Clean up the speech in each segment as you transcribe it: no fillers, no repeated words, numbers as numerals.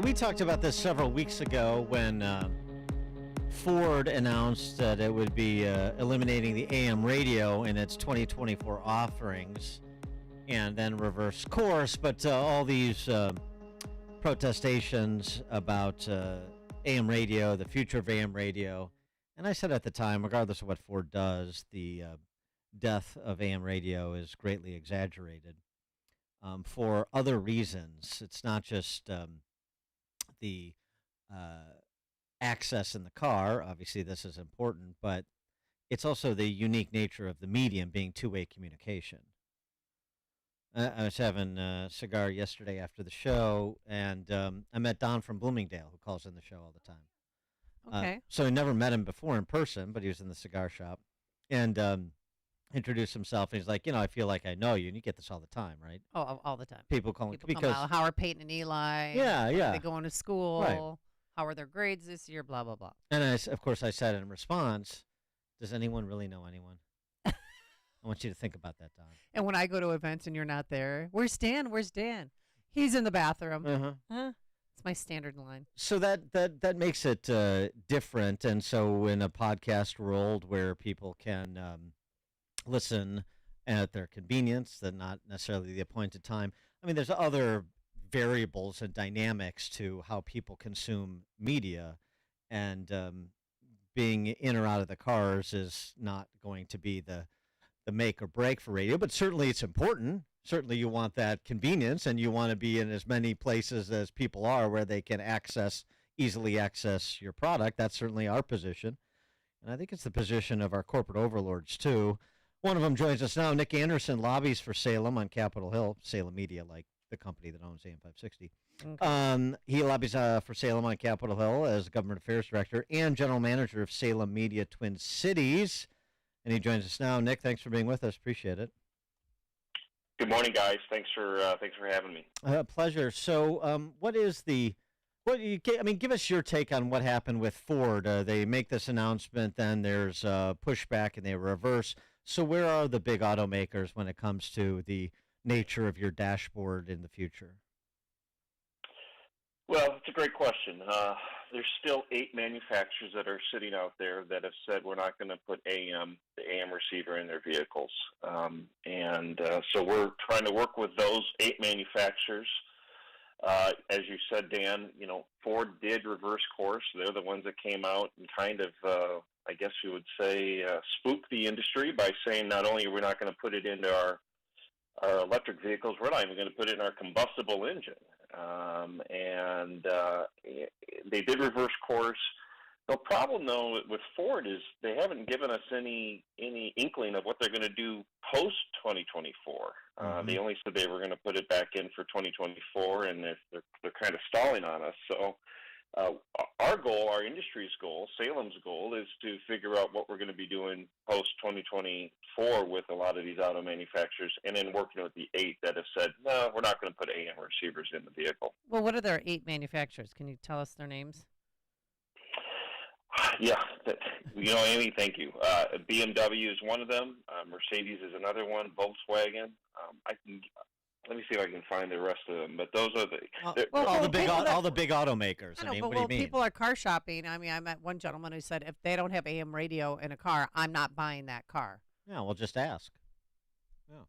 We talked about this several weeks ago when Ford announced that it would be eliminating the AM radio in its 2024 offerings and then reverse course. But all these protestations about AM radio, the future of AM radio, and I said at the time, regardless of what Ford does, the death of AM radio is greatly exaggerated for other reasons. It's not just the access in the car. Obviously, this is important, but it's also the unique nature of the medium being two-way communication. I was having a cigar yesterday after the show, and I met Don from Bloomingdale, who calls in the show all the time. Okay. So I never met him before in person, but he was in the cigar shop, and introduced himself. And he's like, I feel like I know you, and you get this all the time, right? Oh, all the time. People calling People because come out. How are Peyton and Eli? Yeah. Are they going to school? Right. How are their grades this year? Blah, blah, blah. And of course, I said in response, does anyone really know anyone? I want you to think about that, Don. And when I go to events and you're not there, where's Dan? Where's Dan? He's in the bathroom. Uh-huh. It's my standard line. So that makes it different. And so in a podcast world where people can listen at their convenience, that not necessarily the appointed time. I mean, there's other variables and dynamics to how people consume media, and being in or out of the cars is not going to be the make or break for radio, but certainly it's important. Certainly you want that convenience, and you want to be in as many places as people are where they can easily access your product. That's certainly our position. And I think it's the position of our corporate overlords too. One of them joins us now. Nick Anderson lobbies for Salem on Capitol Hill, Salem Media, like the company that owns AM 560. Okay. He lobbies for Salem on Capitol Hill as Government Affairs Director and General Manager of Salem Media Twin Cities. And he joins us now. Nick, thanks for being with us. Appreciate it. Good morning, guys. Thanks for having me. Pleasure. So, give us your take on what happened with Ford. They make this announcement, then there's pushback, and they reverse. So, where are the big automakers when it comes to the nature of your dashboard in the future? Well, it's a great question. There's still 8 manufacturers that are sitting out there that have said we're not going to put the AM receiver in their vehicles. So we're trying to work with those 8 manufacturers. As you said, Dan, Ford did reverse course. They're the ones that came out and kind of, I guess you would say, spooked the industry by saying not only are we not going to put it into our electric vehicles, we're not even going to put it in our combustible engine. They did reverse course. The problem, though, with Ford is they haven't given us any inkling of what they're going to do post-2024. They only said they were going to put it back in for 2024, and they're kind of stalling on us. So our goal, our industry's goal, Salem's goal, is to figure out what we're going to be doing post-2024 with a lot of these auto manufacturers, and then working with the 8 that have said, no, we're not going to put AM receivers in the vehicle. Well, what are their 8 manufacturers? Can you tell us their names? Yeah, Amy, thank you. BMW is one of them. Mercedes is another one. Volkswagen. Let me see if I can find the rest of them. But those are all the big automakers. I know, what but do you mean? People are car shopping. I mean, I met one gentleman who said if they don't have AM radio in a car, I'm not buying that car. Yeah, well, just ask. Yeah.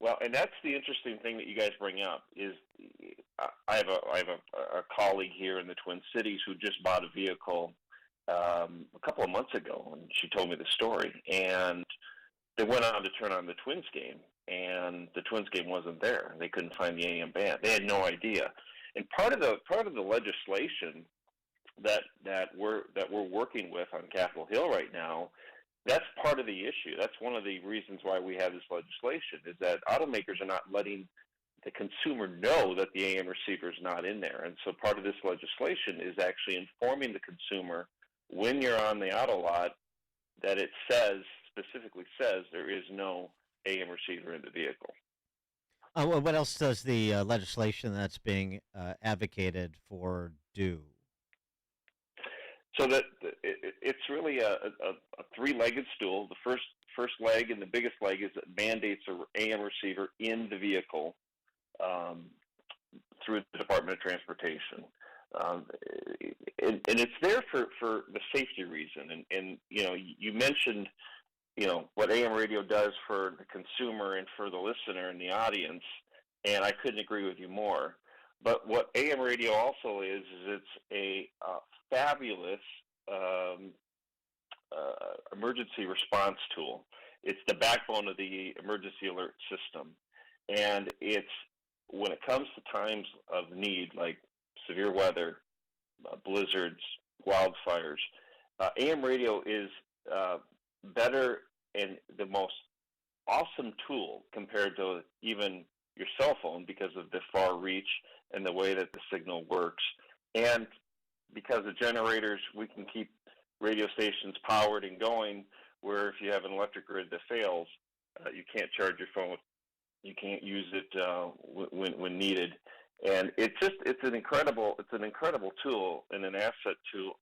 Well, and that's the interesting thing that you guys bring up is I have a colleague here in the Twin Cities who just bought a vehicle a couple of months ago, and she told me the story. And they went on to turn on the Twins game, and the Twins game wasn't there. They couldn't find the AM band. They had no idea. And part of the legislation that we're working with on Capitol Hill right now, that's part of the issue. That's one of the reasons why we have this legislation, is that automakers are not letting the consumer know that the AM receiver is not in there. And so part of this legislation is actually informing the consumer when you're on the auto lot that it specifically says there is no AM receiver in the vehicle. What else does the legislation that's being advocated for do? So that it's really a 3-legged stool. The first leg and the biggest leg is that mandates an AM receiver in the vehicle through the Department of Transportation. Um, and it's there for the safety reason. And you mentioned, what AM radio does for the consumer and for the listener and the audience, and I couldn't agree with you more. But what AM radio also is it's a fabulous emergency response tool. It's the backbone of the emergency alert system. And it's, when it comes to times of need, like severe weather, blizzards, wildfires, AM radio is better and the most awesome tool compared to even your cell phone because of the far reach and the way that the signal works. And because of generators, we can keep radio stations powered and going, where if you have an electric grid that fails, you can't charge your phone. You can't use it when needed. And it's an incredible tool and an asset to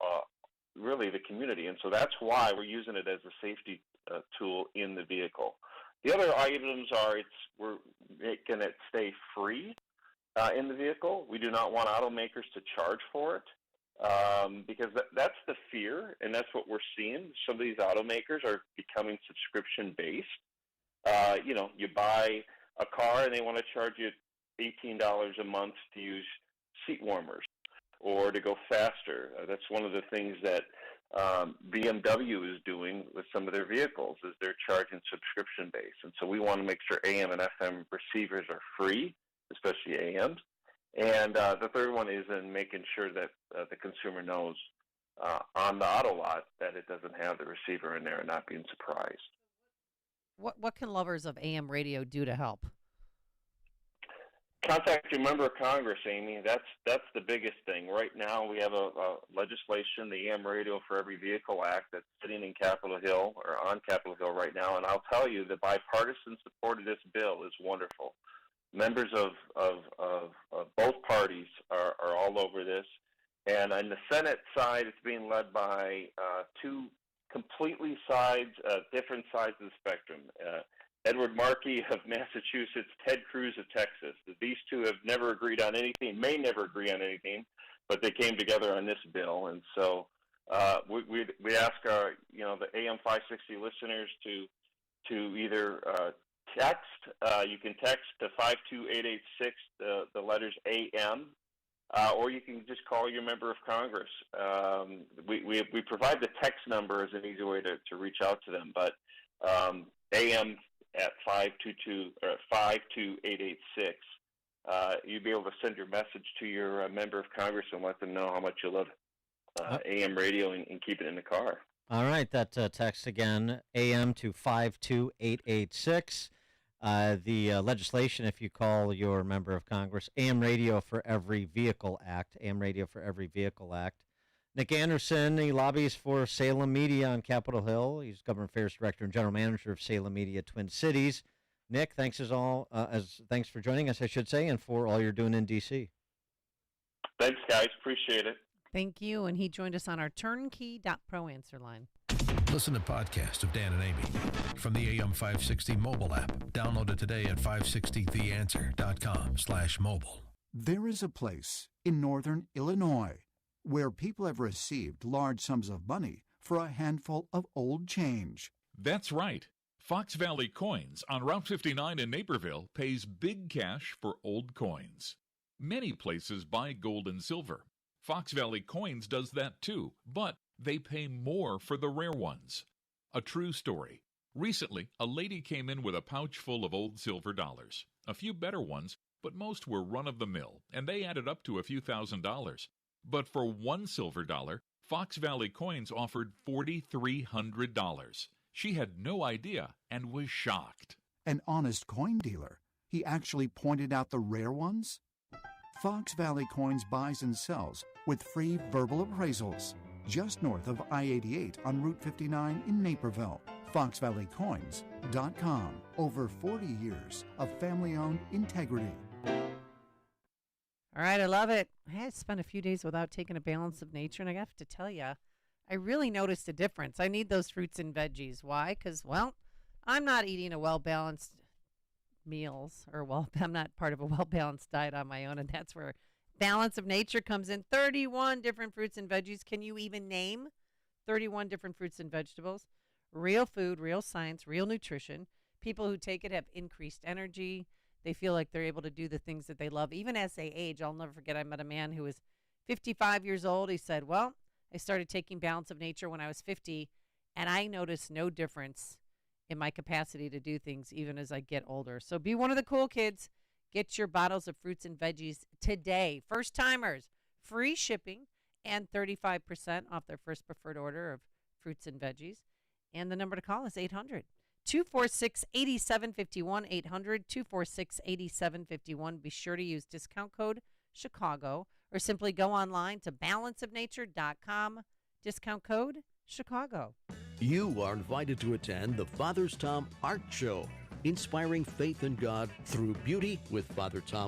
really the community. And so that's why we're using it as a safety tool in the vehicle. The other items are we're making it stay free in the vehicle. We do not want automakers to charge for it because that's the fear, and that's what we're seeing. Some of these automakers are becoming subscription-based. You buy a car and they want to charge you $18 a month to use seat warmers or to go faster. That's one of the things that BMW is doing with some of their vehicles, is they're charging subscription-based. And so we want to make sure AM and FM receivers are free, especially AMs. And the third one is in making sure that the consumer knows on the auto lot that it doesn't have the receiver in there and not being surprised. What can lovers of AM radio do to help? Contact your member of Congress, Amy. That's the biggest thing. Right now we have a legislation, the AM Radio for Every Vehicle Act, that's sitting in Capitol Hill, or on Capitol Hill right now, and I'll tell you the bipartisan support of this bill is wonderful. Members of both parties are all over this, and on the Senate side, it's being led by two completely different sides of the spectrum. Edward Markey of Massachusetts, Ted Cruz of Texas. These two have never agreed on anything, may never agree on anything, but they came together on this bill. And so we ask our, the AM 560 listeners to either text. You can text to 52886, the letters AM, or you can just call your member of Congress. We provide the text number as an easy way to reach out to them, but AM at 52886. You'll be able to send your message to your member of Congress and let them know how much you love AM radio and keep it in the car. All right, that text again, AM to 52886. The legislation, if you call your member of Congress, AM Radio for Every Vehicle Act, AM Radio for Every Vehicle Act. Nick Anderson, he lobbies for Salem Media on Capitol Hill. He's Government Affairs Director and General Manager of Salem Media Twin Cities. Nick, thanks thanks for joining us, I should say, and for all you're doing in D.C. Thanks, guys. Appreciate it. Thank you. And he joined us on our turnkey.pro answer line. Listen to podcasts of Dan and Amy from the AM 560 mobile app. Download it today at 560theanswer.com/mobile. There is a place in northern Illinois where people have received large sums of money for a handful of old change. That's right. Fox Valley Coins on Route 59 in Naperville pays big cash for old coins. Many places buy gold and silver. Fox Valley Coins does that too, but they pay more for the rare ones. A true story. Recently, a lady came in with a pouch full of old silver dollars. A few better ones, but most were run-of-the-mill, and they added up to a few $1,000s. But for one silver dollar, Fox Valley Coins offered $4,300. She had no idea and was shocked. An honest coin dealer. He actually pointed out the rare ones. Fox Valley Coins buys and sells with free verbal appraisals. Just north of I-88 on Route 59 in Naperville. FoxValleyCoins.com. Over 40 years of family-owned integrity. All right, I love it. I had spent a few days without taking a balance of nature, and I have to tell you, I really noticed a difference. I need those fruits and veggies. Why? Because, well, I'm not eating a well-balanced meals, or I'm not part of a well-balanced diet on my own, and that's where Balance of Nature comes in. 31 different fruits and veggies. Can you even name 31 different fruits and vegetables? Real food, real science, real nutrition. People who take it have increased energy. They feel like they're able to do the things that they love, even as they age. I'll never forget, I met a man who was 55 years old. He said, well, I started taking Balance of Nature when I was 50, and I noticed no difference in my capacity to do things even as I get older. So be one of the cool kids. Get your bottles of fruits and veggies today. First timers, free shipping and 35% off their first preferred order of fruits and veggies. And the number to call is 800-246-8751, 800-246-8751. Be sure to use discount code Chicago, or simply go online to balanceofnature.com, discount code Chicago. You are invited to attend the Father's Tom Art Show, inspiring faith in God through beauty with Father Tom